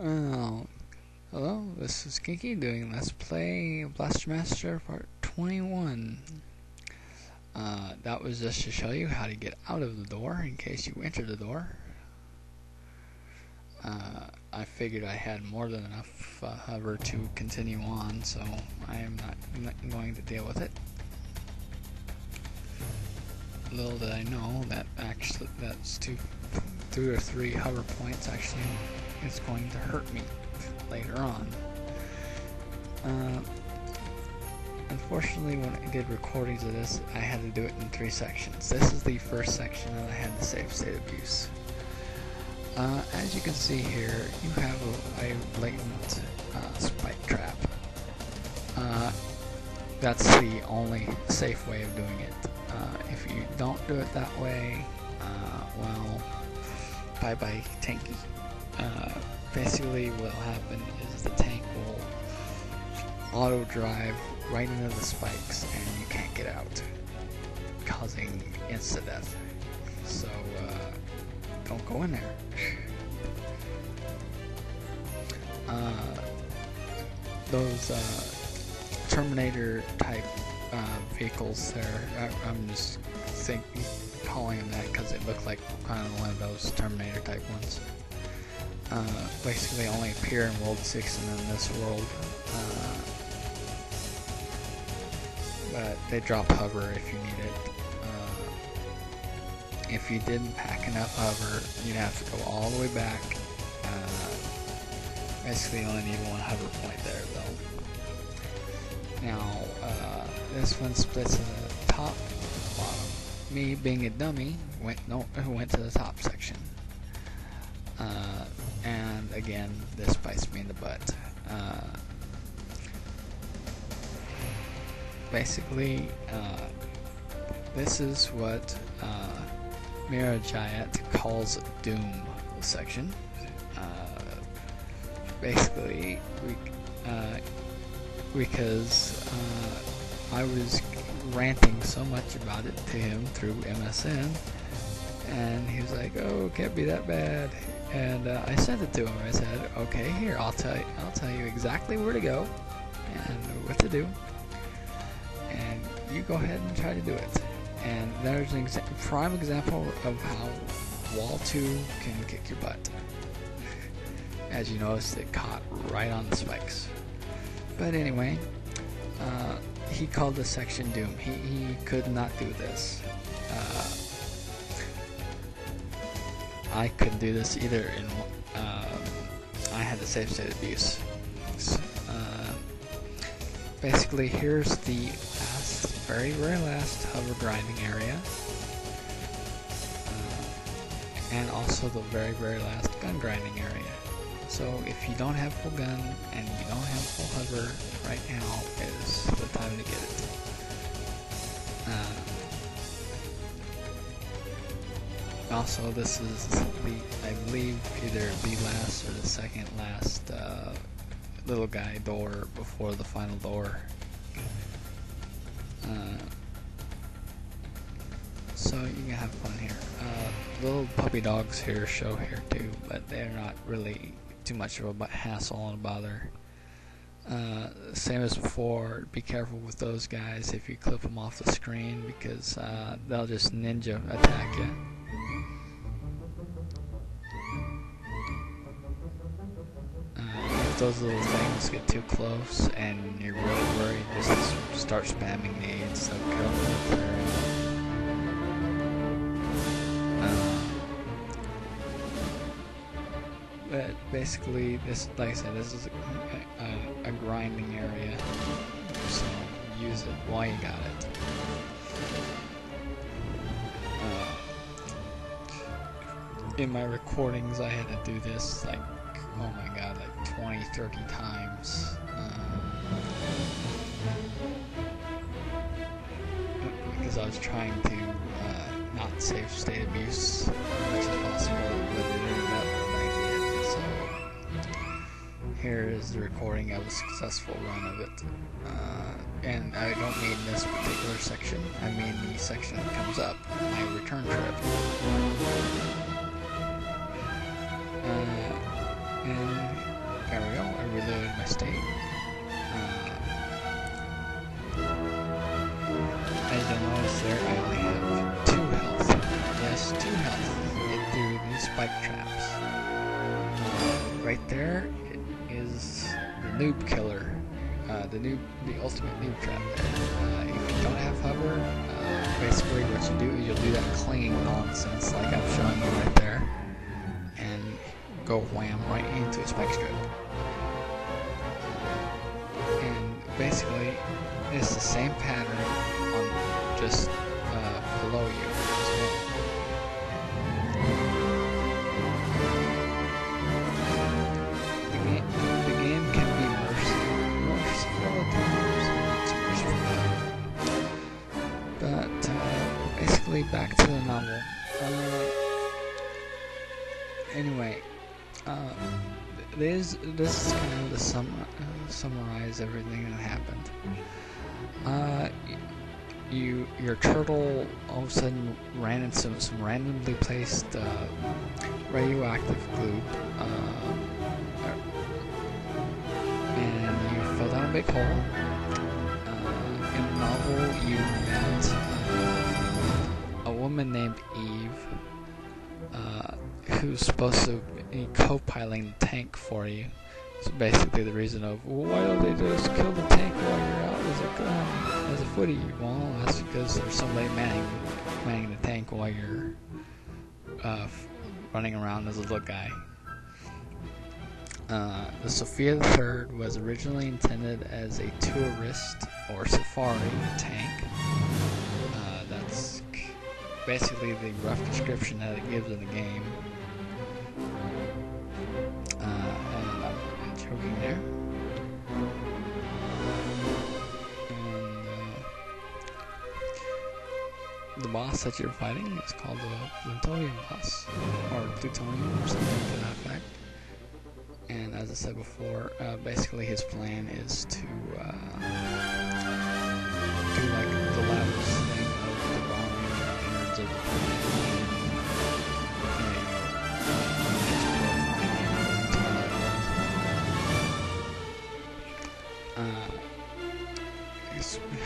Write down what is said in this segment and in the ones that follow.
Oh, hello, this is Kinky doing Let's Play Blaster Master Part 21. That was just to show you how to get out of the door in case you enter the door. I figured I had more than enough hover to continue on, so I am not going to deal with it. Little did I know that actually that's two or three hover points actually is going to hurt me later on. Unfortunately, when I did recordings of this, I had to do it in 3 sections. This is the first section that I had the Savestate abuse. As you can see here, you have a blatant spike trap. That's the only safe way of doing it. If you don't do it that way, well, bye-bye tanky. Basically what'll happen is the tank will auto drive right into the spikes and you can't get out, causing instant death. So don't go in there. Those Terminator type vehicles there, I'm just calling them that because it looked like kind of one of those Terminator type ones. Basically only appear in World 6 and in this world, but they drop hover if you need it. If you didn't pack enough hover, you'd have to go all the way back. Basically you only need 1 hover point there though. Now this one splits in the top and bottom. Me being a dummy went to the top section. And again, this bites me in the butt. Basically, this is what Mira Jayat calls Doom section. Basically, because I was ranting so much about it to him through MSN, and he was like, "Oh, can't be that bad." And I sent it to him. I said, "Okay, here, I'll tell you exactly where to go and what to do, and you go ahead and try to do it." And there's an prime example of how Wall 2 can kick your butt. As you notice, it caught right on the spikes. But anyway, he called this section Doom. He could not do this. I couldn't do this either. I had the Savestate abuse. Basically, here's the very last hover grinding area, and also the very last gun grinding area. So if you don't have full gun and you don't have full hover, right now is the time to get it. Also, this is I believe, either the last or the second last little guy door before the final door. So you can have fun here. Little puppy dogs here show here too, but they're not really too much of a hassle and a bother. Same as before, be careful with those guys if you clip them off the screen, because they'll just ninja attack you. If those little things get too close and you're really worried, just start spamming nades, so careful there. But basically, this, like I said, this is a grinding area, so use it while you got it. In my recordings, I had to do this like, oh my god, like 20-30 times. Because I was trying to not Savestate abuse as much as possible, but it ended up that I did. So here is the recording of a successful run of it. And I don't mean this particular section, I mean the section that comes up, my return trip. And Savestate. As you'll notice there, I only have 2 health. Yes, 2 health to get through these spike traps. Right there is the noob killer, the ultimate noob trap there. If you don't have hover, basically what you do is you'll do that clinging nonsense like I'm showing you right there, and go wham right into a spike strip. And basically it's the same pattern on just below you as well. The game can be merciful at times, not so merciful. But basically back to the novel. Anyway, this is kind of the summarize everything that happened. Your turtle all of a sudden ran into some randomly placed radioactive glue, and you fell down a big hole. In the novel, you met a woman named Eve, who's supposed to be co-piloting the tank for you. So basically the reason of, well, why don't they just kill the tank while you're out as a footy? Well, that's because there's somebody manning the tank while you're running around as a little guy. The Sophia III was originally intended as a tourist or safari tank. That's basically the rough description that it gives in the game. And I'm choking there. And the boss that you're fighting is called the Plutonium boss, or Plutonium, or something to that effect. And as I said before, basically his plan is to do like the last thing of the bombing innards of the planet.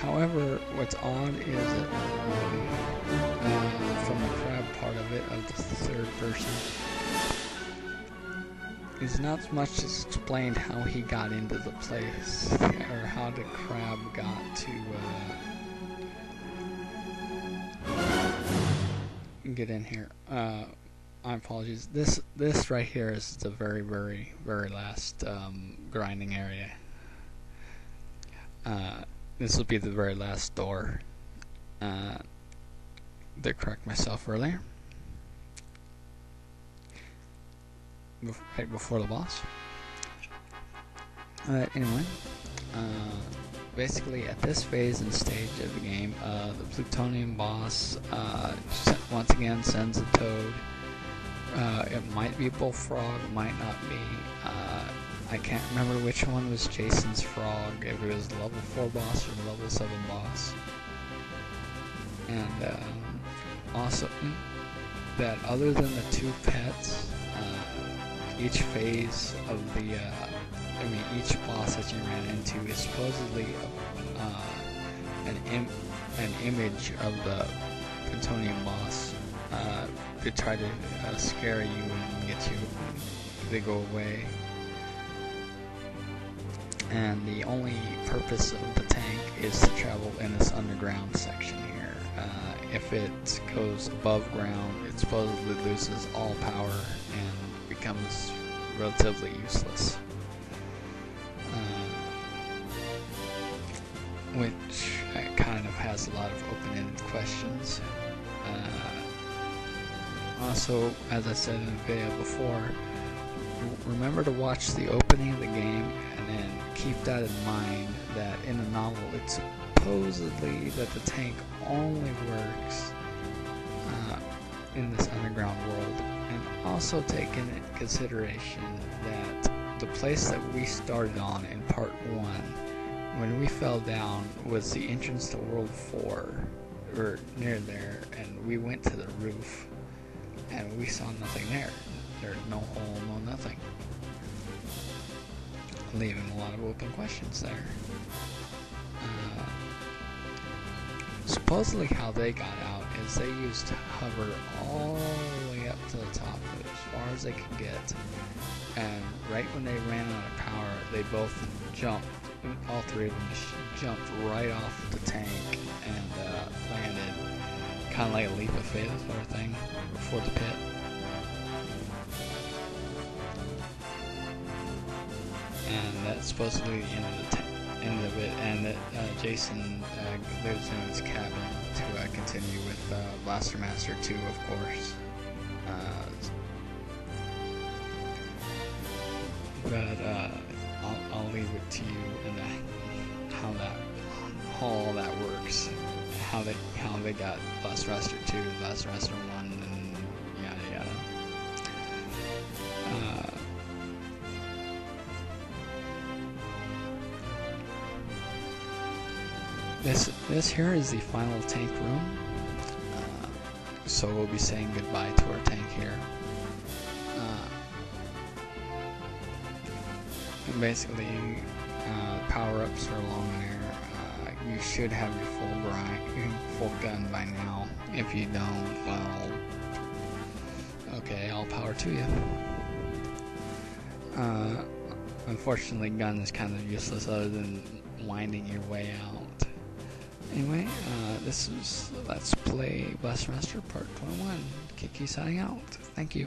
However, what's odd is that from the crab part of it, of the third person, is not much explained how he got into the place, or how the crab got to get in here. My apologies. This right here is the very, very, very last grinding area. This will be the very last door. To correct myself earlier. Right before the boss. Anyway, basically at this phase and stage of the game, the Plutonium boss once again sends a toad. It might be a bullfrog, might not be. I can't remember which one was Jason's frog, if it was the level 4 boss or the level 7 boss. And also, that other than the 2 pets, each phase of the, each boss that you ran into is supposedly an image of the Plutonium boss to try to scare you and get you to go away. And the only purpose of the tank is to travel in this underground section here. If it goes above ground, it supposedly loses all power and becomes relatively useless. Which kind of has a lot of open-ended questions. Also, as I said in the video before, remember to watch the opening of the game and then keep that in mind, that in the novel it's supposedly that the tank only works in this underground world. And also take into consideration that the place that we started on in part 1, when we fell down, was the entrance to World 4, or near there, and we went to the roof and we saw nothing there. There's no hole, no nothing. leaving a lot of open questions there. Supposedly how they got out is they used to hover all the way up to the top, as far as they could get, and right when they ran out of power, they both jumped, all three of them jumped right off the tank and landed kind of like a leap of faith sort of thing before the pit. And that's supposedly the end of it, and that Jason lives in his cabin to continue with Blaster Master 2, of course. But I'll leave it to you and how all that works, how they got Blaster Master 2, Blaster Master 1, and yada yada. This here is the final tank room, so we'll be saying goodbye to our tank here. And basically, power-ups are along there. You should have your full gun by now. If you don't, well, okay, all power to you. Unfortunately, gun is kind of useless other than winding your way out. Anyway, this is Let's Play Blaster Master Part 21. Kiki signing out. Thank you.